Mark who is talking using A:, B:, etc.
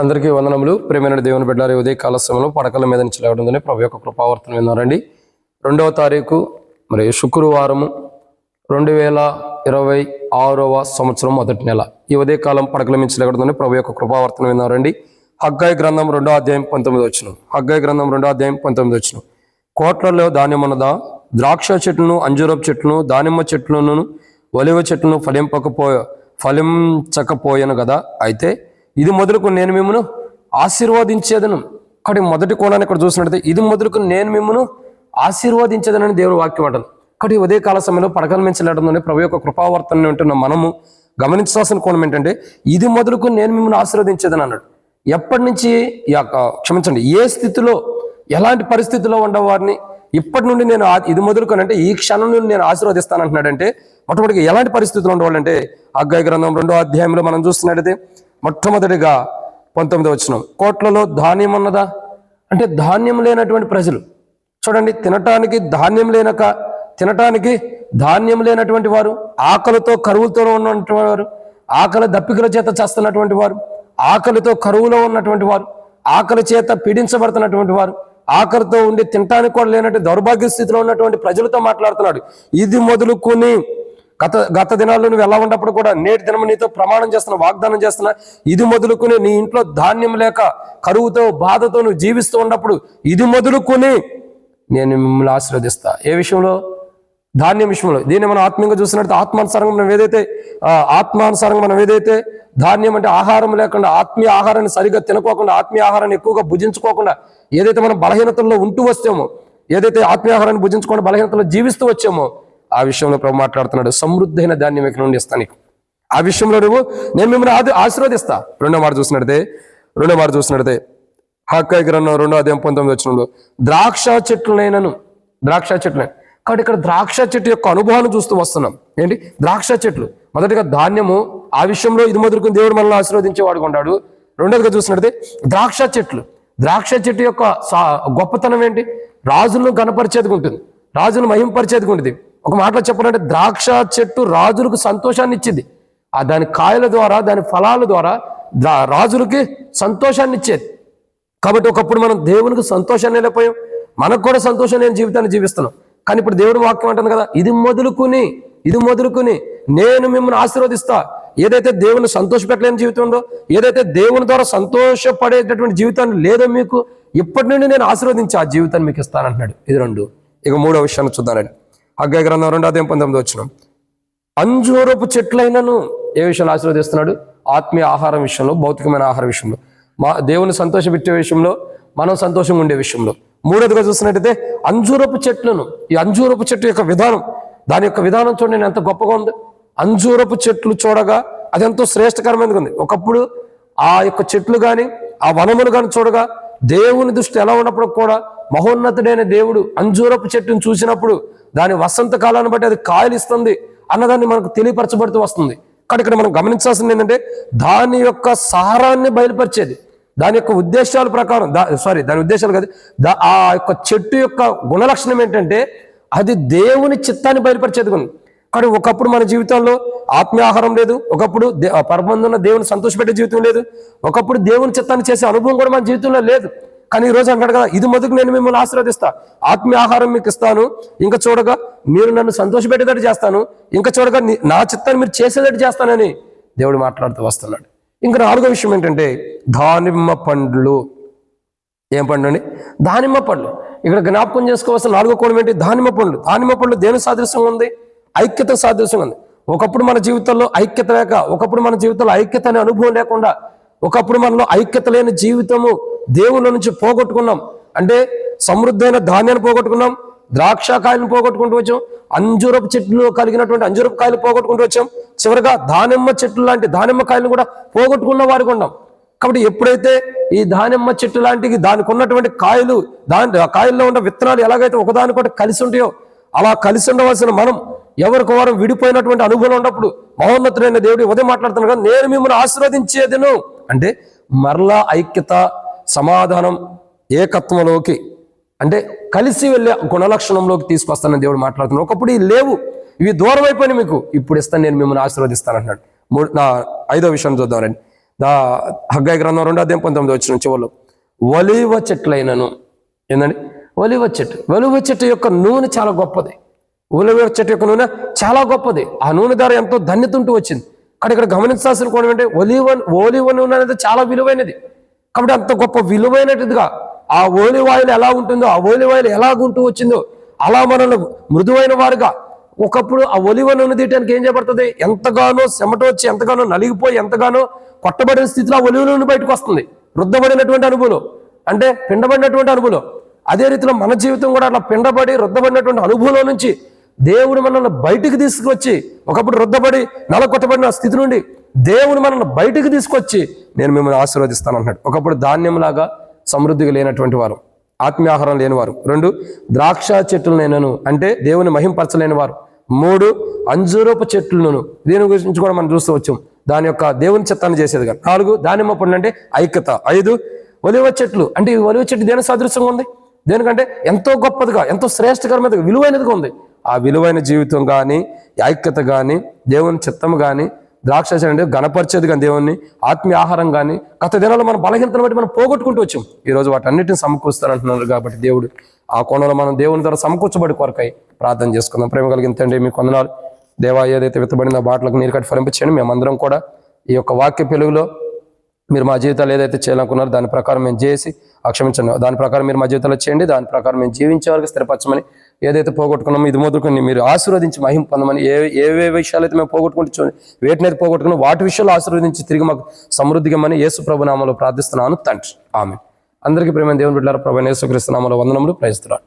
A: అందరికీ వందనములు. ప్రేమైన దేవుని బిడ్డలారా, ఉదయ కాల సమయంలో పడకల మీద నుంచి లేవడంతోనే ప్రభు యొక్క కృపావర్తన విన్నారండి. 2వ తారీఖు మరి శుక్రవారము 2026వ సంవత్సరం మొదటి నెల. ఈ ఉదయకాలం పడకల మించి లేవడంతోనే ప్రభు యొక్క కృపావర్తన విన్నారండి. హగ్గయి గ్రంథం 2వ అధ్యాయం 19 వచనం. హగ్గయి గ్రంథం 2వ అధ్యాయం 19 వచనం. కోట్లలో ధాన్యం ఉన్నదా? ద్రాక్ష చెట్లను, అంజూరపు చెట్లను, దానిమ్మ చెట్లను, ఒలివ చెట్లను ఫలించకపోయాను కదా. అయితే ఇది మొదలుకు నేను మిమ్మను ఆశీర్వదించేదను. కాబట్టి మొదటి కోణాన్ని ఇక్కడ చూసినట్టయితే ఇది మొదలుకు నేను మిమ్మను ఆశీర్వదించేదనని దేవుని వాక్యం అంటాను. కాబట్టి ఉదయకాల సమయంలో పడకల మించి వెళ్ళడంలోనే ప్రభు యొక్క కృపావర్తన ఉంటున్న మనము గమనించాల్సిన కోణం ఏంటంటే ఇది మొదలుకు నేను మిమ్మల్ని ఆశీర్వదించేదని అన్నాడు. ఎప్పటి నుంచి క్షమించండి, ఏ స్థితిలో ఎలాంటి పరిస్థితుల్లో ఉండేవారిని ఇప్పటి నుండి నేను ఇది మొదలుకొనంటే ఈ క్షణం నుండి నేను ఆశీర్వదిస్తాను అంటున్నాడంటే మొట్టమొదటిగా ఎలాంటి పరిస్థితులు ఉండేవాళ్ళంటే హగ్గయి గ్రంథం 2వ అధ్యాయంలో మనం చూస్తున్నట్టయితే మొట్టమొదటిగా 19వ వచనం. కోట్లలో ధాన్యం ఉన్నదా అంటే ధాన్యం లేనటువంటి ప్రజలు చూడండి. తినటానికి ధాన్యం లేనటువంటి వారు, ఆకలితో కరువుతో ఉన్నటువంటి వారు, ఆకలి దప్పికల చేత చేస్తున్నటువంటి వారు, ఆకలితో కరువులో ఉన్నటువంటి వారు, ఆకలి చేత పీడించబడుతున్నటువంటి వారు, ఆకలితో ఉండి తినటానికి కూడా లేనట్టు దౌర్భాగ్య స్థితిలో ఉన్నటువంటి ప్రజలతో మాట్లాడుతున్నాడు. ఇది మొదలుకొని గత దినాల్లో నువ్వు ఎలా ఉన్నప్పుడు కూడా నేటి దినం నీతో ప్రమాణం చేస్తున్నా, వాగ్దానం చేస్తున్నా, ఇది మొదలుకొని నీ ఇంట్లో ధాన్యం లేక కరువుతో బాధతో నువ్వు జీవిస్తూ ఉన్నప్పుడు ఇది మొదలుకొని నేను మిమ్మల్ని ఆశీర్వదిస్తా. ఏ విషయంలో? ధాన్యం విషయంలో. దీన్ని మనం ఆత్మీయంగా చూసినట్టు ఆత్మానుసారంగా మనం ఏదైతే ధాన్యం అంటే ఆహారం లేకుండా, ఆత్మీయ ఆహారాన్ని సరిగ్గా తినకోకుండా, ఆత్మీయ ఆహారాన్ని ఎక్కువగా భుజించుకోకుండా ఏదైతే మనం బలహీనతల్లో ఉంటూ వచ్చామో, ఏదైతే ఆత్మీయ ఆహారాన్ని భుజించుకోకుండా బలహీనతలో జీవిస్తూ వచ్చామో ఆ విషయంలో ప్రభు మాట్లాడుతున్నాడు. సమృద్ధైన ధాన్యం ఇక్కడ నుండి ఇస్తాను నీకు. ఆ విషయంలో నేను మిమ్మల్ని ఆశీర్వదిస్తా. రెండో మాట చూసినట్టే హగ్గయి గ్రంథం 2వ అధ్యాయం 19వ వచనంలో ద్రాక్ష చెట్లనైనను. కాబట్టి ఇక్కడ ద్రాక్ష చెట్టు యొక్క అనుభవాన్ని చూస్తూ వస్తున్నాం. ఏంటి? ద్రాక్ష చెట్లు. మొదటిగా ధాన్యము, ఆ విషయంలో ఇది మొదలుకొని దేవుడు మనల్ని ఆశీర్వదించేవాడుగా ఉంటాడు. రెండోదిగా చూసినట్లయితే ద్రాక్ష చెట్టు యొక్క గొప్పతనం ఏంటి? రాజులను గణపరిచేదిగా ఉంటుంది, రాజులను మహింపరిచేదిగా ఉంటుంది. ఒక మాటలో చెప్పాలంటే ద్రాక్ష చెట్టు రాజులకు సంతోషాన్ని ఇచ్చింది. దాని కాయల ద్వారా, దాని ఫలాల ద్వారా రాజులకి సంతోషాన్ని ఇచ్చేది. కాబట్టి ఒకప్పుడు మనం దేవునికి సంతోషాన్ని వెళ్ళిపోయాం, మనకు కూడా సంతోషం లేని జీవితాన్ని జీవిస్తున్నాం. కానీ ఇప్పుడు దేవుడు వాక్యం అంటుంది కదా, ఇది మొదలుకుని నేను మిమ్మల్ని ఆశీర్వదిస్తా. ఏదైతే దేవుని సంతోషపెట్టలేని జీవితం ఉందో, ఏదైతే దేవుని ద్వారా సంతోషపడేటటువంటి జీవితాన్ని లేదో మీకు ఇప్పటి నుండి నేను ఆశీర్వదించి ఆ జీవితాన్ని మీకు ఇస్తానంటున్నాడు. ఇది రెండు. ఇక మూడో విషయాన్ని చూద్దానండి. హగ్గయి గ్రంథం 2వ అధ్యాయం 19వ వచనం. అంజూరపు చెట్లైనను ఏ విషయంలో ఆశీర్వదిస్తున్నాడు? ఆత్మీయ ఆహారం విషయంలో, భౌతికమైన ఆహార విషయంలో, దేవుని సంతోషపెట్టే విషయంలో, మనం సంతోషంగా ఉండే విషయంలో. మూడోదిగా చూసినట్టయితే అంజూరపు చెట్లను. ఈ అంజూరపు చెట్టు యొక్క విధానం, దాని యొక్క విధానం చూడండి ఎంత గొప్పగా ఉంది. అంజూరపు చెట్లు చూడగా అది ఎంతో శ్రేష్టకరమైనది ఉంది. ఒకప్పుడు ఆ యొక్క చెట్లు కానీ, ఆ వనములు కానీ చూడగా దేవుని దృష్టి ఎలా ఉన్నప్పుడు కూడా మహోన్నతుడైన దేవుడు అంజూరపు చెట్టును చూసినప్పుడు దాని వసంత కాలాన్ని బట్టి అది కాయలు ఇస్తుంది అన్నదాన్ని మనకు తెలియపరచబడుతూ వస్తుంది. కానీ ఇక్కడ మనం గమనించాల్సింది ఏంటంటే దాని యొక్క సారాన్ని బయలుపరిచేది, దాని యొక్క ఉద్దేశాల ప్రకారం దాని ఉద్దేశాలు కాదు, ఆ యొక్క చెట్టు యొక్క గుణలక్షణం ఏంటంటే అది దేవుని చిత్తాన్ని బయలుపరిచేది. కానీ ఒకప్పుడు మన జీవితంలో ఆత్మీయ ఆహారం లేదు, ఒకప్పుడు పరమందున్న దేవుని సంతోషపెట్టే జీవితం లేదు, ఒకప్పుడు దేవుని చిత్తాన్ని చేసే అనుభవం కూడా మన జీవితంలో లేదు. కానీ ఈ రోజు అంటాడు కదా, ఇది మొదటి నేను మిమ్మల్ని ఆశీర్వదిస్తా, ఆత్మీయ ఆహారం మీకు ఇస్తాను, ఇంకా చూడగా మీరు నన్ను సంతోషపెట్టేటట్టు చేస్తాను, ఇంకా చూడగా నా చిత్తాన్ని మీరు చేసేటట్టు చేస్తానని దేవుడు మాట్లాడుతూ వస్తున్నాడు. ఇంకా నాలుగో విషయం ఏంటంటే దానిమ్మ పండ్లు. ఏం పండు అండి? దానిమ్మ పండ్లు. ఇక్కడ జ్ఞాపకం చేసుకోవాల్సిన నాలుగో కోణం ఏంటి? దానిమ్మ పండ్లు దేని సాదృశ్యంగా ఉంది? ఐక్యత సాదృశ్యంగా ఉంది. ఒకప్పుడు మన జీవితంలో ఐక్యత లేక, ఒకప్పుడు మన జీవితంలో ఐక్యత అనే అనుభవం లేకుండా, ఒకప్పుడు మనలో ఐక్యత లేని జీవితము దేవుళ్ళ నుంచి పోగొట్టుకున్నాం. అంటే సమృద్ధమైన ధాన్యాన్ని పోగొట్టుకున్నాం, ద్రాక్షకాయలను పోగొట్టుకుంటూ వచ్చాం, అంజూరపు చెట్లు కలిగినటువంటి అంజూరపు కాయలు పోగొట్టుకుంటూ వచ్చాం, చివరిగా దానిమ్మ చెట్లు లాంటి దానిమ్మ కాయలను కూడా పోగొట్టుకున్న వారికి ఉన్నాం. కాబట్టి ఎప్పుడైతే ఈ దానిమ్మ చెట్టు లాంటివి దానికి ఉన్నటువంటి కాయలు, కాయల్లో ఉన్న విత్తనాలు ఎలాగైతే ఒకదానికొకటి కలిసి ఉంటాయో అలా కలిసి ఉండవలసిన మనం ఎవరికి వారు విడిపోయినటువంటి అనుభవం ఉన్నప్పుడు మహోన్నతుడైన దేవుడు ఉదయం మాట్లాడుతున్నాడు కదా, నేను మిమ్మల్ని ఆశీర్వదించేదను అంటే మరలా ఐక్యత, సమాధానం, ఏకత్వంలోకి అంటే కలిసి వెళ్ళే గుణలక్షణంలోకి తీసుకొస్తానని దేవుడు మాట్లాడుతున్నాడు. ఒకప్పుడు ఇవి లేవు, ఇవి దూరం అయిపోయినాయి, మీకు ఇప్పుడు ఇస్తాను, నేను మిమ్మల్ని ఆశీర్వదిస్తాను అంటున్నాడు. ఐదో విషయం చూద్దాం రండి. హగ్గయి గ్రంథం 2:19 చివరిలో ఒలీవ చెట్లైనను, ఏందండి ఒలీవ చెట్టు యొక్క నూనె చాలా గొప్పది. ఒలీవ చెట్టు యొక్క నూనె చాలా గొప్పది. ఆ నూనె ద్వారా ఎంతో ధన్యత ఉంటూ వచ్చింది. కానీ ఇక్కడ గమనించాల్సిన కోణం ఏంటంటే ఒలీవ నూనె అనేది చాలా విలువైనది. కాబట్టి అంత గొప్ప విలువైనదిగా ఆ ఓలివ్ ఆయిల్ ఎలా ఉంటుందో, ఆ ఓలివ్ ఆయిల్ ఎలాగుంటూ వచ్చిందో అలా మనల్ని మృదువైన వారుగా, ఒకప్పుడు ఆ ఒలివ నూనె తీయడానికి ఏం చేయబడుతుంది, ఎంతగానో చెమట వచ్చి ఎంతగానో నలిగిపోయి ఎంతగానో కొట్టబడిన స్థితిలో ఆ ఒలివ నూనె బయటకు వస్తుంది. రుద్దబడినటువంటి అనుభవం అంటే పిండబడినటువంటి అనుభవం. అదే రీతిలో మన జీవితం కూడా అట్లా పిండబడి రుద్దబడినటువంటి అనుభవంలో నుంచి దేవుడు మనల్ని బయటికి తీసుకొచ్చి, ఒకప్పుడు రుద్దబడి నలకొట్టబడిన స్థితి నుండి దేవుడు మనల్ని బయటికి తీసుకొచ్చి నేను మిమ్మల్ని ఆశీర్వదిస్తాను అన్నాడు. ఒకప్పుడు ధాన్యంలాగా సమృద్ధిగా లేనటువంటి వారు, ఆత్మీయాహారం లేనివారు. 2 ద్రాక్ష చెట్లు నేనను అంటే దేవుని మహింపరచలేని వారు. 3 అంజూరపు చెట్లను, దీని గురించి కూడా మనం చూస్తూ వచ్చాం, దాని యొక్క దేవుని చిత్తాన్ని చేసేది కానీ. 4 దానిమ్మ పండు అంటే ఐక్యత. 5 ఒలివ చెట్లు అంటే ఈ ఒలివ చెట్టు దేని సాదృశ్యంగా ఉంది, దేనికంటే ఎంతో గొప్పదిగా ఎంతో శ్రేష్టకరమైనదిగా విలువైనదిగా ఉంది. ఆ విలువైన జీవితం కానీ ఐక్యత కానీ దేవుని చిత్తం కానీ ద్రాక్ష అంటే గణపరిచేది కానీ దేవుణ్ణి, ఆత్మీయ ఆహారం కానీ గత దినాల్లో మన బలహీనతను బట్టి మనం పోగొట్టుకుంటూ వచ్చాం. ఈరోజు వాటన్నిటిని సమకూరుస్తారంటున్నారు. కాబట్టి దేవుడు ఆ కోణంలో మనం దేవుని ద్వారా సమకూర్చబడి కొరకై ప్రార్థన చేసుకుందాం. ప్రేమ కలిగిన తండ్రి మీకు వందనాలు దేవా, ఏదైతే విత్తబడిన బాటలకు నీరు కట్టి ఫలింపచేయండి. మేమందరం కూడా ఈ యొక్క వాక్య పెలుగులో మీరు మా జీవితాలు ఏదైతే చేయాలనుకున్నారో దాని ప్రకారం మేము చేసి క్షమించండి, దాని ప్రకారం మీరు మా జీవితాలు చేయండి, దాని ప్రకారం మేము జీవించే వరకు స్థిరపరచమని, ఏదైతే పోగొట్టుకున్నామో ఇది మొదలుకొని మీరు ఆశీర్వదించి మహిమ పొందమని, ఏ విషయాలు అయితే మేము పోగొట్టుకుంటూ వేటినైతే పోగొట్టుకున్నాం వాటి విషయాలు ఆశీర్వదించి తిరిగి మాకు సమృద్ధిగా యేసు ప్రభు నామములో ప్రార్థిస్తున్నాను తండ్రి, ఆమేన్. అందరికీ ప్రేమ దేవుని బిడ్డలారా, ప్రభువైన యేసుక్రీస్తు నామములో వందనములు. Praise the lord.